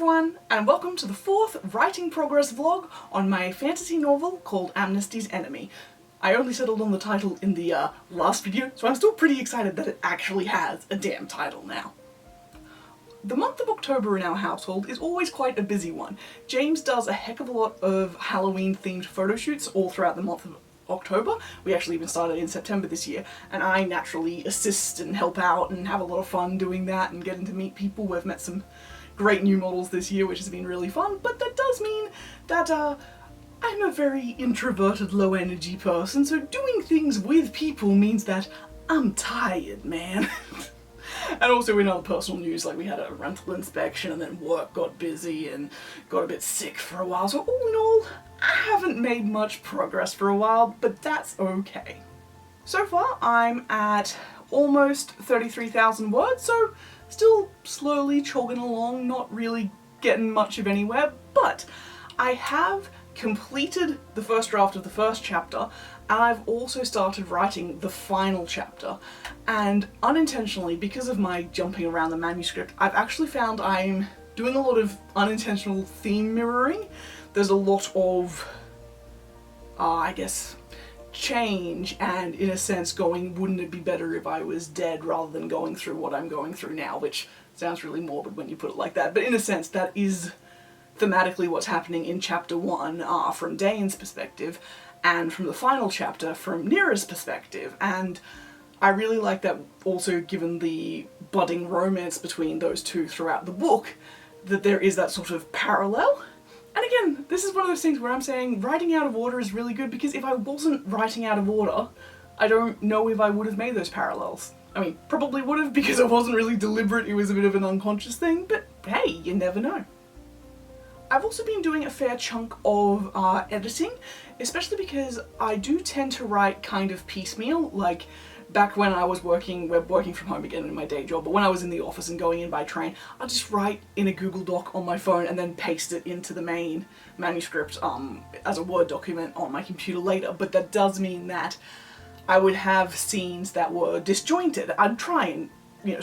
everyone, and welcome to the 4th writing progress vlog on my fantasy novel called Amnesty's Enemy. I only settled on the title in the last video, so I'm still pretty excited that it actually has a damn title now. The month of October in our household is always quite a busy one. James does a heck of a lot of Halloween-themed photo shoots all throughout the month of October. We actually even started in September this year, and I naturally assist and help out and have a lot of fun doing that and getting to meet people. We've met some great new models this year, which has been really fun, but that does mean that I'm a very introverted, low-energy person, so doing things with people means that I'm tired, man. And also in other personal news, like we had a rental inspection and then work got busy and got a bit sick for a while, so all in all, I haven't made much progress for a while, but that's okay. So far, I'm at almost 33,000 words, so still slowly chugging along, not really getting much of anywhere, but I have completed the first draft of the first chapter, and I've also started writing the final chapter. And unintentionally, because of my jumping around the manuscript, I've actually found I'm doing a lot of unintentional theme mirroring. There's a lot of, I guess, change, and in a sense going, wouldn't it be better if I was dead, rather than going through what I'm going through now, which sounds really morbid when you put it like that, but in a sense that is thematically what's happening in chapter 1 from Dane's perspective, and from the final chapter from Nira's perspective, and I really like that also, given the budding romance between those two throughout the book, that there is that sort of parallel. And again, this is one of those things where I'm saying writing out of order is really good, because if I wasn't writing out of order, I don't know if I would have made those parallels. I mean, probably would have, because it wasn't really deliberate, it was a bit of an unconscious thing, but hey, you never know. I've also been doing a fair chunk of editing, especially because I do tend to write kind of piecemeal, like back when I was working from home again in my day job, but when I was in the office and going in by train, I'd just write in a Google Doc on my phone and then paste it into the main manuscript as a Word document on my computer later. But that does mean that I would have scenes that were disjointed. I'd try and,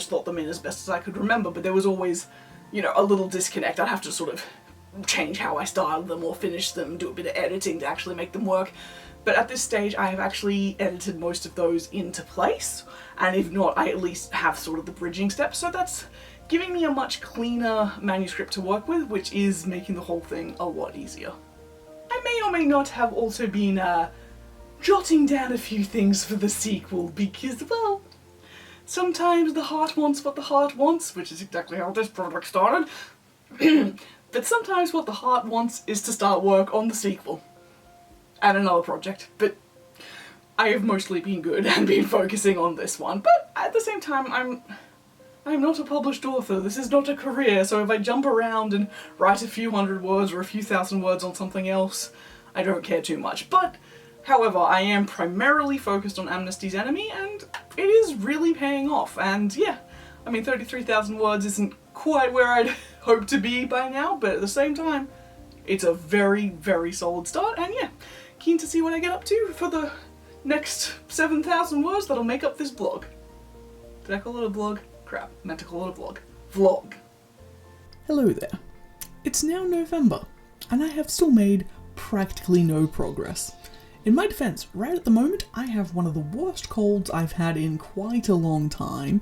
slot them in as best as I could remember, but there was always, a little disconnect. I'd have to sort of change how I styled them or finish them, do a bit of editing to actually make them work. But at this stage I have actually edited most of those into place, and if not, I at least have sort of the bridging steps, so that's giving me a much cleaner manuscript to work with, which is making the whole thing a lot easier. I may or may not have also been jotting down a few things for the sequel, because, well, sometimes the heart wants what the heart wants, which is exactly how this project started. But sometimes what the heart wants is to start work on the sequel and another project, but I have mostly been good and been focusing on this one. But at the same time, I'm not a published author. This is not a career, so if I jump around and write a few hundred words or a few thousand words on something else, I don't care too much. But however, I am primarily focused on Amnesty's Enemy, and it is really paying off. And yeah, I mean, 33,000 words isn't quite where I'd hope to be by now, but at the same time, it's a very, very solid start, and yeah, keen to see what I get up to for the next 7,000 words that'll make up this vlog. Did I call it a vlog? Crap, meant to call it a vlog. Vlog. Hello there. It's now November, and I have still made practically no progress. In my defense, right at the moment, I have one of the worst colds I've had in quite a long time.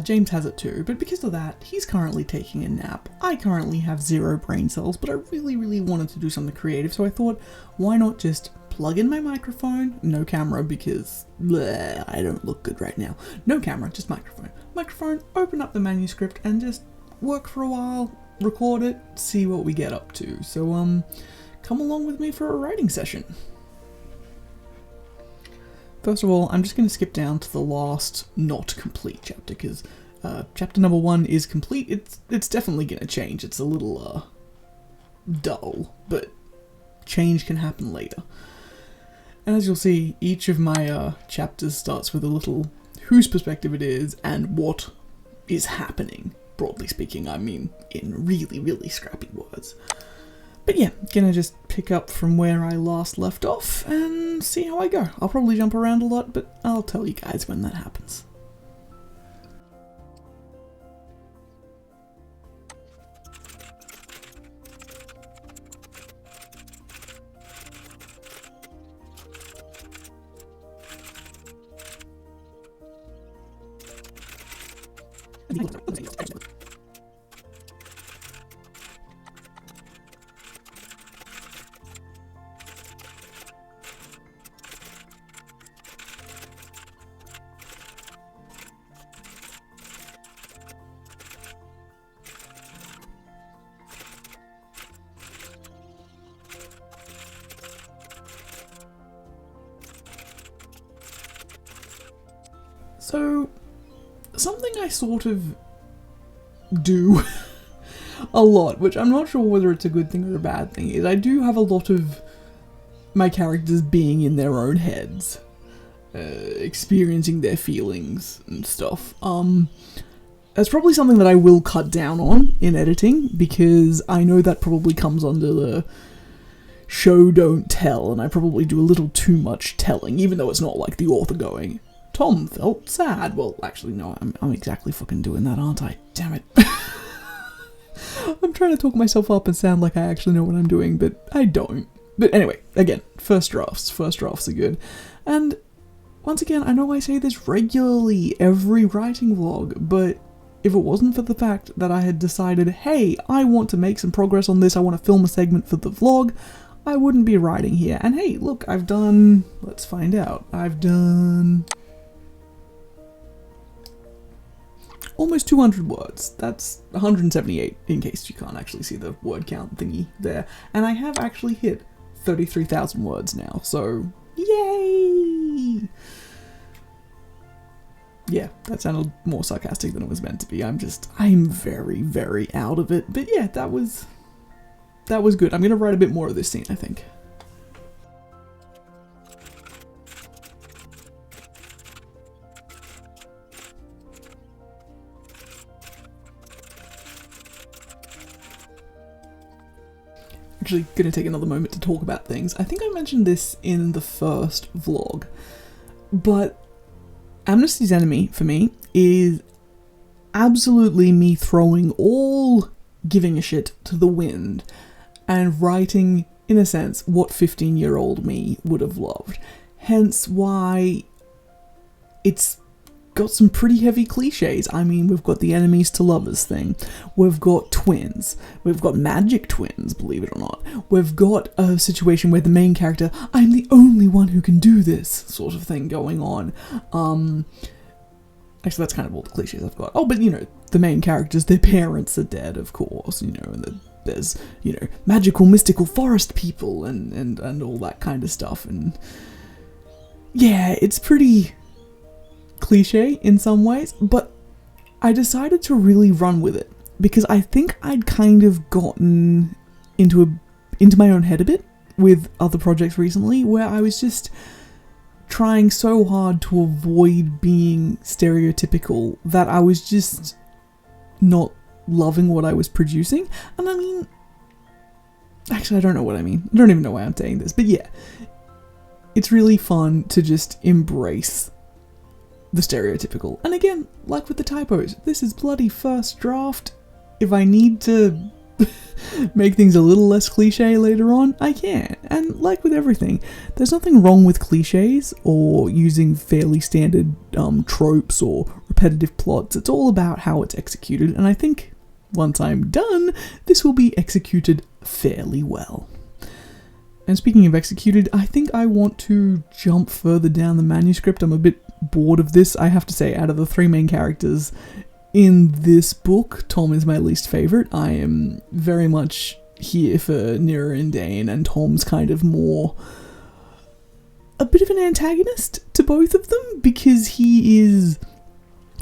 James has it too, but because of that, he's currently taking a nap. I currently have 0 brain cells, but I really wanted to do something creative, so I thought, why not just plug in my microphone, no camera because bleh, I don't look good right now. No camera, just microphone. Microphone, open up the manuscript and just work for a while, record it, see what we get up to. So come along with me for a writing session. First of all, I'm just going to skip down to the last not complete chapter, because chapter number 1 is complete. It's definitely going to change. It's a little dull, but change can happen later. And as you'll see, each of my chapters starts with a little whose perspective it is and what is happening. Broadly speaking, I mean in really scrappy words. But yeah, gonna just pick up from where I last left off and see how I go. I'll probably jump around a lot, but I'll tell you guys when that happens. So, something I sort of do a lot, which I'm not sure whether it's a good thing or a bad thing, is I do have a lot of my characters being in their own heads, experiencing their feelings and stuff. That's probably something that I will cut down on in editing, because I know that probably comes under the show don't tell, and I probably do a little too much telling, even though it's not like the author going, Tom felt sad. Well, actually, no, I'm exactly fucking doing that, aren't I? Damn it. I'm trying to talk myself up and sound like I actually know what I'm doing, but I don't. But anyway, again, first drafts are good. And once again, I know I say this regularly every writing vlog, but if it wasn't for the fact that I had decided, hey, I want to make some progress on this, I want to film a segment for the vlog, I wouldn't be writing here. And hey, look, I've done, let's find out, I've done almost 200 words. That's 178, in case you can't actually see the word count thingy there. And I have actually hit 33,000 words now, so yay! Yeah, that sounded more sarcastic than it was meant to be. I'm very, very out of it. But yeah, that was good. I'm gonna write a bit more of this scene, I think. Actually gonna take another moment to talk about things. I think I mentioned this in the first vlog, but Amnesty's Enemy, for me, is absolutely me throwing all giving a shit to the wind and writing, in a sense, what 15-year-old me would have loved. Hence why it's got some pretty heavy cliches. I mean, we've got the enemies to lovers thing, we've got twins, we've got magic twins, believe it or not, we've got a situation where the main character, I'm the only one who can do this, sort of thing going on. Actually, that's kind of all the cliches I've got. Oh, but you know, the main characters, their parents are dead, of course, you know, and there's, you know, magical, mystical forest people and all that kind of stuff, and yeah, it's pretty cliche in some ways, but I decided to really run with it because I think I'd kind of gotten into my own head a bit with other projects recently, where I was just trying so hard to avoid being stereotypical that I was just not loving what I was producing. And I mean, actually, I don't know what I mean. I don't even know why I'm saying this, but yeah, it's really fun to just embrace the stereotypical. And again, like with the typos, this is bloody first draft. If I need to make things a little less cliche later on, I can. And like with everything, there's nothing wrong with cliches or using fairly standard tropes or repetitive plots. It's all about how it's executed, and I think once I'm done, this will be executed fairly well. And speaking of executed, I think I want to jump further down the manuscript. I'm a bit bored of this. I have to say, out of the three main characters in this book, Tom is my least favourite. I am very much here for Nira and Dane, and Tom's kind of more a bit of an antagonist to both of them, because he is,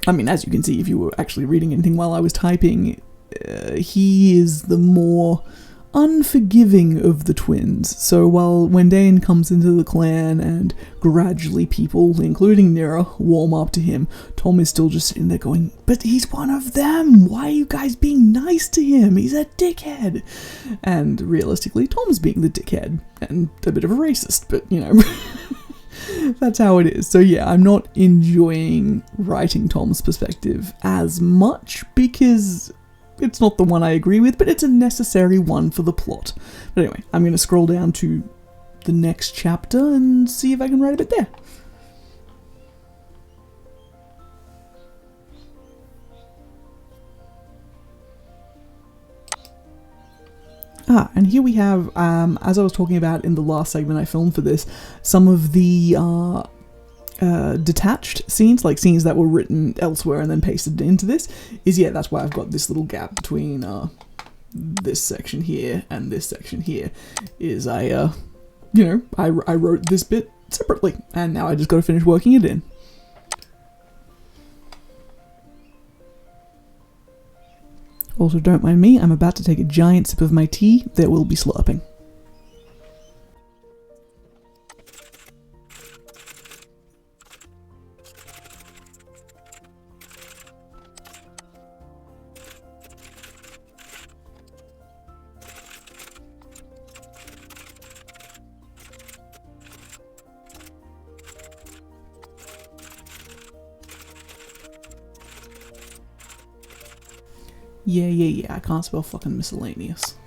I mean, as you can see if you were actually reading anything while I was typing, he is the more unforgiving of the twins. So when Dane comes into the clan and gradually people, including Nira, warm up to him, Tom is still just sitting there going, but he's one of them, why are you guys being nice to him, he's a dickhead. And realistically, Tom's being the dickhead and a bit of a racist, but you know, that's how it is. So yeah, I'm not enjoying writing Tom's perspective as much because it's not the one I agree with, but it's a necessary one for the plot. But anyway, I'm going to scroll down to the next chapter and see if I can write a bit there. And here we have, as I was talking about in the last segment I filmed for this, some of the detached scenes, like scenes that were written elsewhere and then pasted into this, that's why I've got this little gap between this section here and this section here, is I wrote this bit separately, and now I just gotta finish working it in. Also, don't mind me, I'm about to take a giant sip of my tea. There will be slurping. Yeah, I can't spell fucking miscellaneous.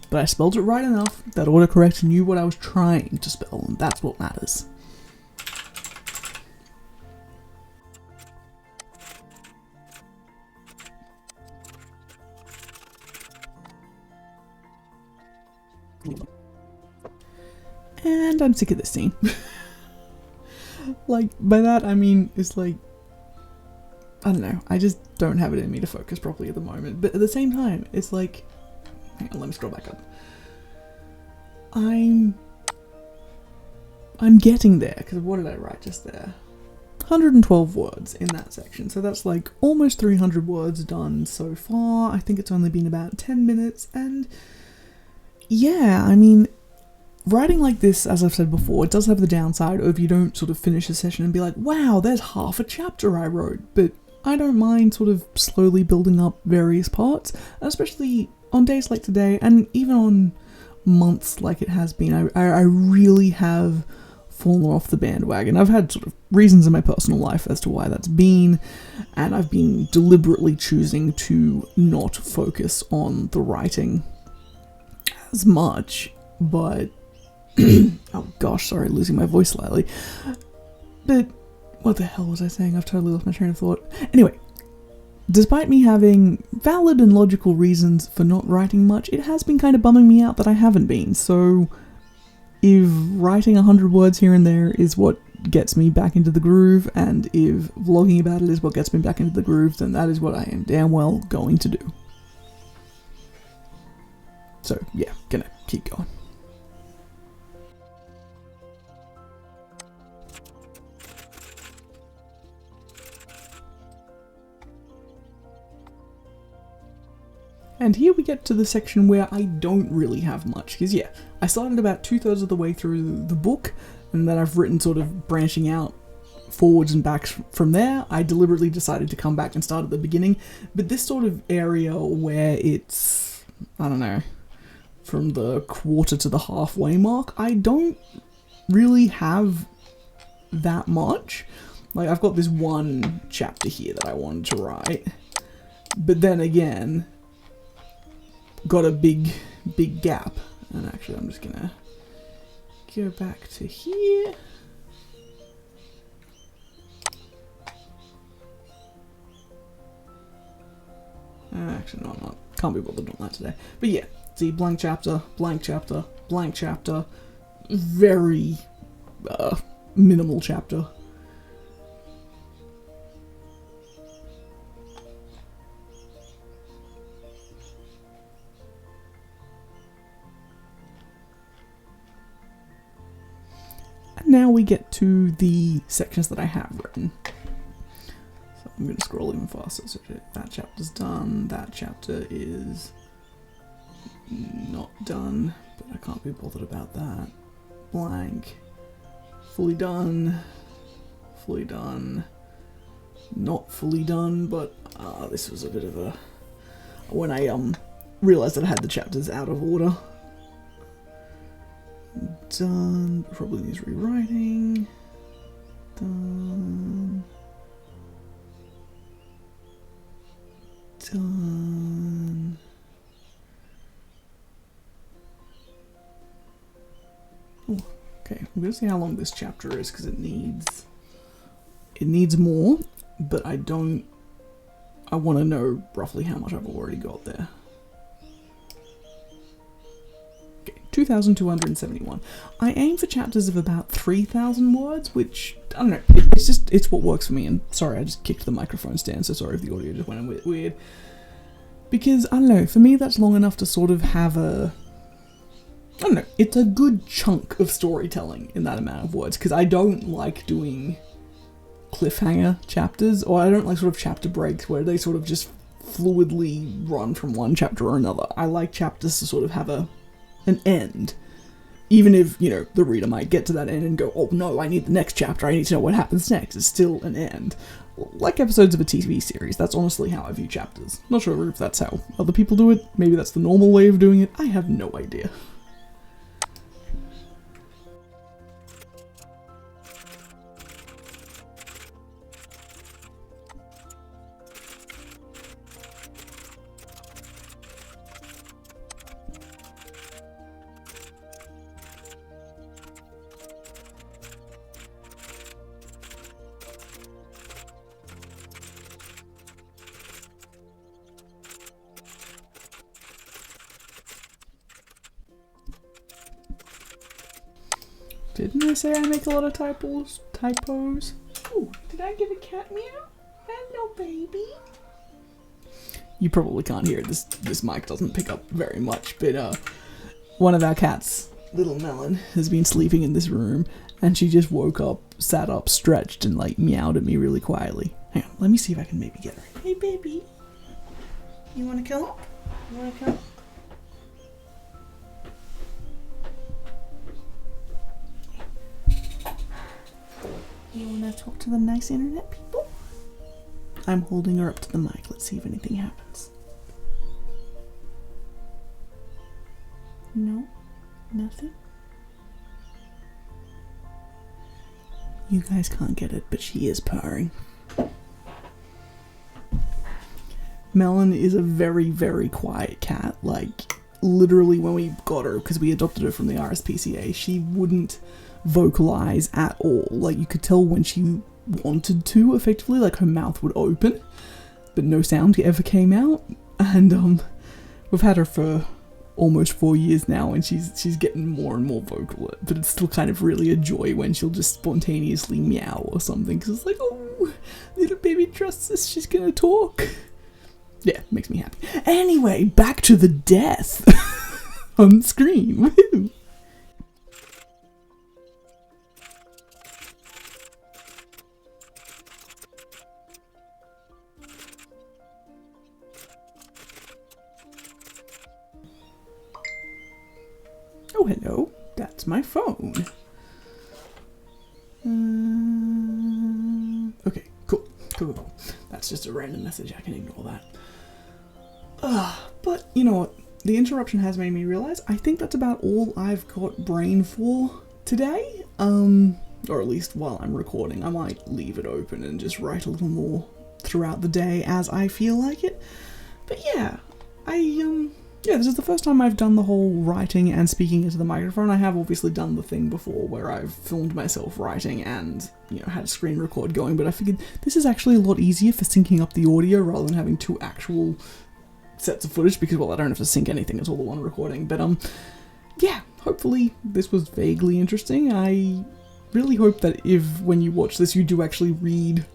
But I spelled it right enough that autocorrect knew what I was trying to spell, and that's what matters. And I'm sick of this scene. Like, by that I mean, it's like, I don't know, I just don't have it in me to focus properly at the moment, but at the same time, it's like, hang on, let me scroll back up. I'm getting there, because what did I write just there? 112 words in that section, so that's like almost 300 words done so far. I think it's only been about 10 minutes, and yeah, I mean, writing like this, as I've said before, it does have the downside of you don't sort of finish a session and be like, wow, there's half a chapter I wrote, but I don't mind sort of slowly building up various parts, especially on days like today, and even on months like it has been. I really have fallen off the bandwagon. I've had sort of reasons in my personal life as to why that's been, and I've been deliberately choosing to not focus on the writing as much, but oh gosh, sorry, losing my voice slightly. But what the hell was I saying? I've totally lost my train of thought. Anyway, despite me having valid and logical reasons for not writing much, it has been kind of bumming me out that I haven't been. So if writing 100 words here and there is what gets me back into the groove, and if vlogging about it is what gets me back into the groove, then that is what I am damn well going to do. So yeah, gonna keep going. And here we get to the section where I don't really have much, because yeah, I started about 2/3 of the way through the book, and then I've written sort of branching out forwards and backs from there. I deliberately decided to come back and start at the beginning, but this sort of area where it's, I don't know, from the quarter to the halfway mark, I don't really have that much. Like, I've got this one chapter here that I wanted to write, but then again, got a big gap. And actually, I'm just gonna go back to here. Actually, no, I'm not. Can't be bothered doing that today. But yeah, see, blank chapter, blank chapter, blank chapter. Very minimal chapter. Now we get to the sections that I have written. So I'm going to scroll even faster. So that chapter's done. That chapter is not done, but I can't be bothered about that. Blank. Fully done. Fully done. Not fully done, but this was a bit of a... When I realised that I had the chapters out of order. Done. Probably needs rewriting. Done. Done. Oh, okay. I'm gonna see how long this chapter is, because it needs more, but I want to know roughly how much I've already got there. 2,271. I aim for chapters of about 3,000 words, which, I don't know, it's what works for me, and sorry, I just kicked the microphone stand, so sorry if the audio just went a bit weird. Because, I don't know, for me that's long enough to sort of have I don't know, it's a good chunk of storytelling in that amount of words, because I don't like doing cliffhanger chapters, or I don't like sort of chapter breaks where they sort of just fluidly run from one chapter or another. I like chapters to sort of have an end. Even if, you know, the reader might get to that end and go, oh no, I need the next chapter, I need to know what happens next. It's still an end. Like episodes of a TV series, that's honestly how I view chapters. Not sure if that's how other people do it, maybe that's the normal way of doing it, I have no idea. Didn't I say I make a lot of typos? Oh, did I give a cat meow? Hello, baby. You probably can't hear it. This mic doesn't pick up very much, but one of our cats, little Melon, has been sleeping in this room, and she just woke up, sat up, stretched, and like meowed at me really quietly. Hang on, let me see if I can maybe get her. Hey, baby. You wanna come up? You wanna come? You wanna talk to the nice internet people? I'm holding her up to the mic. Let's see if anything happens. No? Nothing? You guys can't get it, but she is purring. Melon is a very, very quiet cat. Like, literally when we got her, because we adopted her from the RSPCA, she wouldn't vocalize at all. Like, you could tell when she wanted to, effectively, like her mouth would open, but no sound ever came out. And we've had her for almost 4 years now, and she's getting more and more vocal, but it's still kind of really a joy when she'll just spontaneously meow or something, because it's like, oh, little baby trusts us, she's gonna talk. Yeah, makes me happy. Anyway, back to the death on screen. Woohoo! Oh, hello. That's my phone. Okay, cool. That's just a random message. I can ignore that. But, you know what? The interruption has made me realize I think that's about all I've got brain for today. Or at least while I'm recording. I might leave it open and just write a little more throughout the day as I feel like it. But yeah, yeah, this is the first time I've done the whole writing and speaking into the microphone. I have obviously done the thing before where I've filmed myself writing and, you know, had a screen record going, but I figured this is actually a lot easier for syncing up the audio rather than having two actual sets of footage, because, well, I don't have to sync anything, it's all the one recording. But, yeah, hopefully this was vaguely interesting. I really hope that when you watch this, you do actually read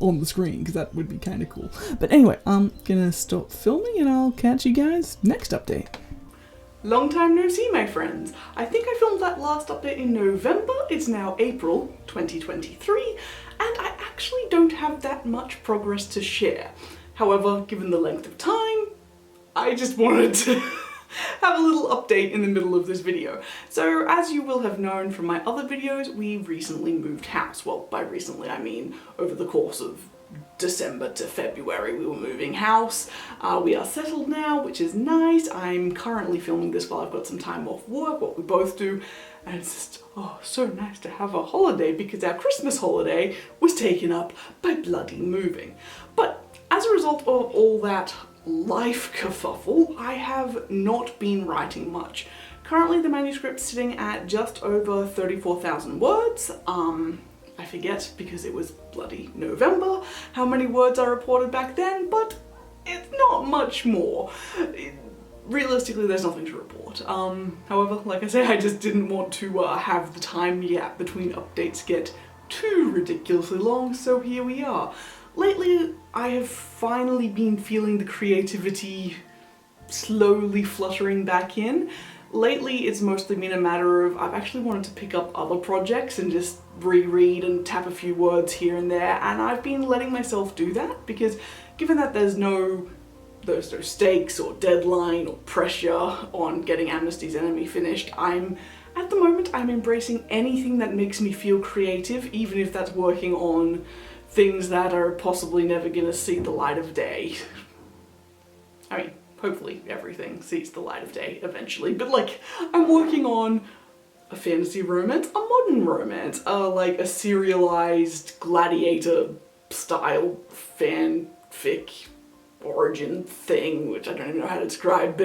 on the screen, because that would be kind of cool. But anyway, I'm gonna stop filming and I'll catch you guys next update. Long time no see, my friends. I think I filmed that last update in November. It's now April 2023, and I actually don't have that much progress to share. However, given the length of time, I just wanted to have a little update in the middle of this video. So, as you will have known from my other videos, we recently moved house. Well, by recently I mean over the course of December to February we were moving house. We are settled now, which is nice. I'm currently filming this while I've got some time off work, what we both do, and it's just, oh, so nice to have a holiday, because our Christmas holiday was taken up by bloody moving. But as a result of all that life kerfuffle, I have not been writing much. Currently the manuscript's sitting at just over 34,000 words. I forget, because it was bloody November, how many words I reported back then, but it's not much more. realistically there's nothing to report. However, like I say, I just didn't want to have the time gap between updates get too ridiculously long, so here we are. Lately, I have finally been feeling the creativity slowly fluttering back in. Lately, it's mostly been a matter of I've actually wanted to pick up other projects and just reread and tap a few words here and there, and I've been letting myself do that because given that there's no stakes or deadline or pressure on getting Amnesty's Enemy finished, at the moment, I'm embracing anything that makes me feel creative, even if that's working on things that are possibly never gonna see the light of day. I mean, hopefully everything sees the light of day eventually, but like, I'm working on a fantasy romance, a modern romance, like a serialized gladiator style fanfic origin thing, which I don't even know how to describe,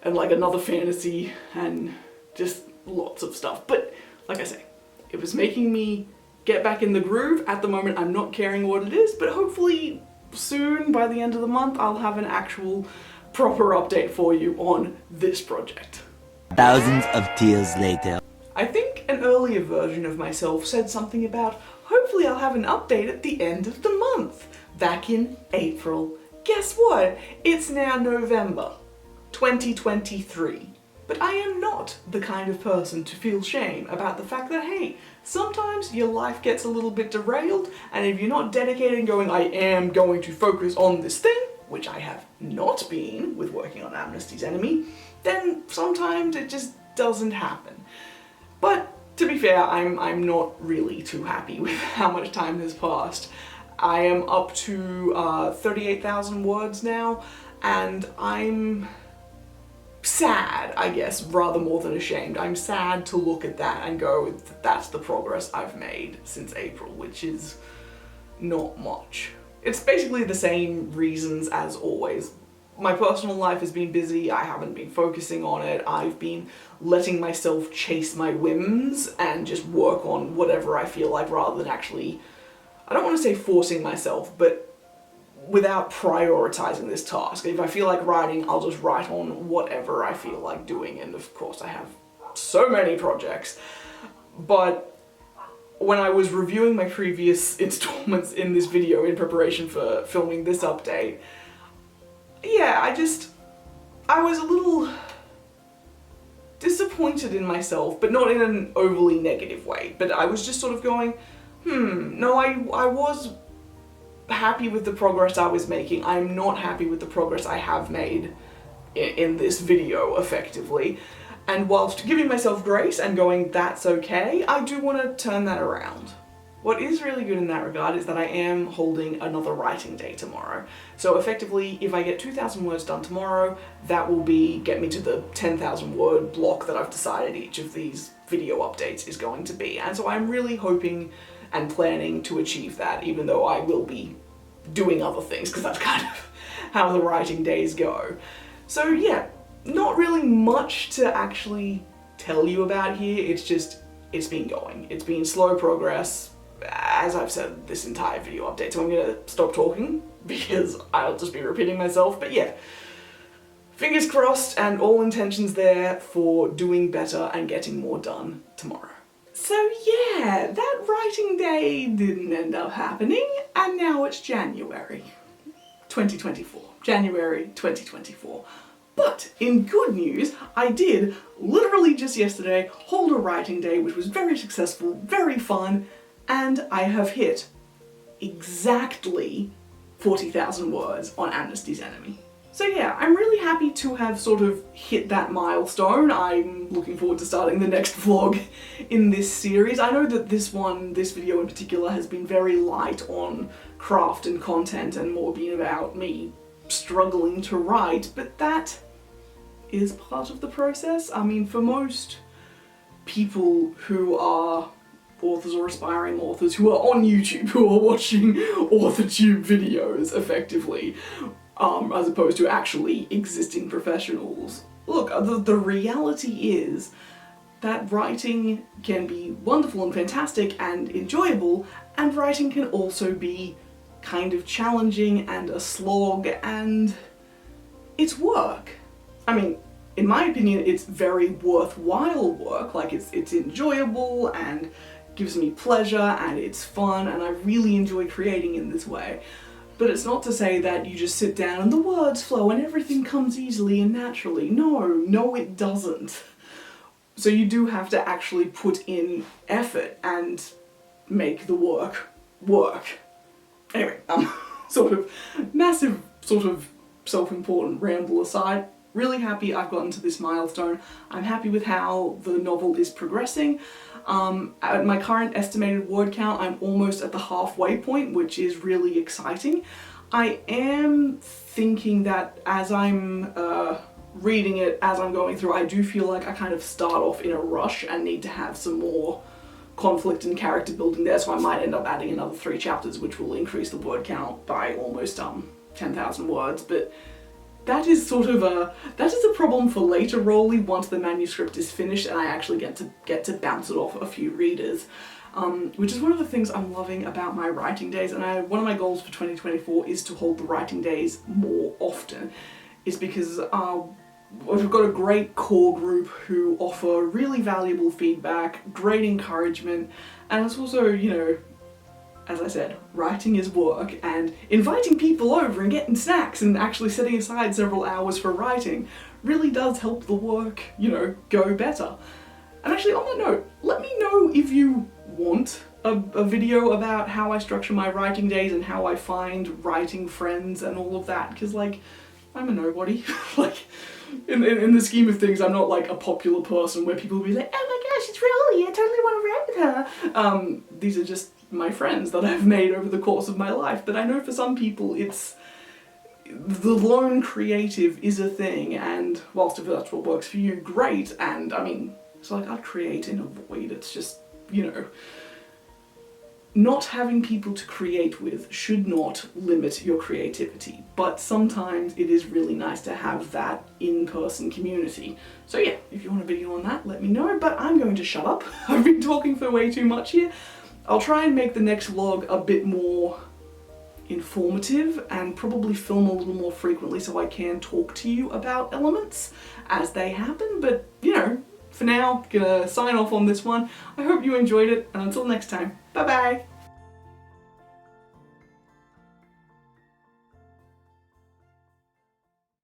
and like another fantasy, and just lots of stuff. But like I say, it was making me get back in the groove. At the moment, I'm not caring what it is, but hopefully soon, by the end of the month, I'll have an actual proper update for you on this project. Thousands of tears later. I think an earlier version of myself said something about hopefully I'll have an update at the end of the month, back in April. Guess what? It's now November 2023. But I am not the kind of person to feel shame about the fact that, hey, sometimes your life gets a little bit derailed, and if you're not dedicated and going, I am going to focus on this thing, which I have not been with working on Amnesty's Enemy, then sometimes it just doesn't happen. But to be fair, I'm not really too happy with how much time has passed. I am up to 38,000 words now, and I'm sad, I guess, rather more than ashamed. I'm sad to look at that and go, that's the progress I've made since April, which is not much. It's basically the same reasons as always. My personal life has been busy, I haven't been focusing on it, I've been letting myself chase my whims and just work on whatever I feel like rather than actually, I don't want to say forcing myself, but without prioritizing this task. If I feel like writing, I'll just write on whatever I feel like doing, and of course I have so many projects. But when I was reviewing my previous installments in this video in preparation for filming this update, yeah, I was a little disappointed in myself, but not in an overly negative way. But I was just sort of going, no, I was happy with the progress I was making. I'm not happy with the progress I have made in this video, effectively. And whilst giving myself grace and going, that's okay, I do want to turn that around. What is really good in that regard is that I am holding another writing day tomorrow. So effectively, if I get 2,000 words done tomorrow, that will get me to the 10,000 word block that I've decided each of these video updates is going to be. And so I'm really hoping and planning to achieve that, even though I will be doing other things, because that's kind of how the writing days go. So yeah, not really much to actually tell you about here, it's been going. It's been slow progress, as I've said this entire video update, so I'm gonna stop talking, because I'll just be repeating myself, but yeah. Fingers crossed and all intentions there for doing better and getting more done tomorrow. So yeah, that writing day didn't end up happening, and now it's January 2024. January 2024. But in good news, I did, literally just yesterday, hold a writing day which was very successful, very fun, and I have hit exactly 40,000 words on Amnesty's Enemy. So yeah, I'm really happy to have sort of hit that milestone. I'm looking forward to starting the next vlog in this series. I know that this video in particular, has been very light on craft and content and more been about me struggling to write, but that is part of the process. I mean, for most people who are authors or aspiring authors who are on YouTube, who are watching AuthorTube videos effectively, as opposed to actually existing professionals. Look, the reality is that writing can be wonderful and fantastic and enjoyable, and writing can also be kind of challenging and a slog, and it's work. I mean, in my opinion, it's very worthwhile work. Like, it's enjoyable and gives me pleasure and it's fun and I really enjoy creating in this way. But it's not to say that you just sit down and the words flow and everything comes easily and naturally. No, it doesn't. So you do have to actually put in effort and make the work work. Anyway, sort of massive, sort of self-important ramble aside, really happy I've gotten to this milestone. I'm happy with how the novel is progressing. At my current estimated word count, I'm almost at the halfway point, which is really exciting. I am thinking that as I'm reading it, as I'm going through, I do feel like I kind of start off in a rush and need to have some more conflict and character building there, so I might end up adding another 3 chapters, which will increase the word count by almost 10,000 words, but that is sort of a problem for later Roli once the manuscript is finished and I actually get to bounce it off a few readers, which is one of the things I'm loving about my writing days. And one of my goals for 2024 is to hold the writing days more often, is because we've got a great core group who offer really valuable feedback, great encouragement, and it's also, you know, as I said, writing is work, and inviting people over and getting snacks and actually setting aside several hours for writing really does help the work, you know, go better. And actually, on that note, let me know if you want a video about how I structure my writing days and how I find writing friends and all of that, because, like, I'm a nobody. Like, in the scheme of things, I'm not like a popular person where people will be like, oh my gosh, it's Roli, I totally want to write with her. These are just my friends that I've made over the course of my life, but I know for some people it's the lone creative is a thing, and whilst if that's what works for you, great. And I mean, it's like I'd create in a void. It's just, you know, not having people to create with should not limit your creativity, but sometimes it is really nice to have that in-person community. So yeah, if you want a video on that, let me know, but I'm going to shut up. I've been talking for way too much here. I'll try and make the next vlog a bit more informative and probably film a little more frequently so I can talk to you about elements as they happen, but you know, for now, gonna sign off on this one. I hope you enjoyed it, and until next time, bye bye!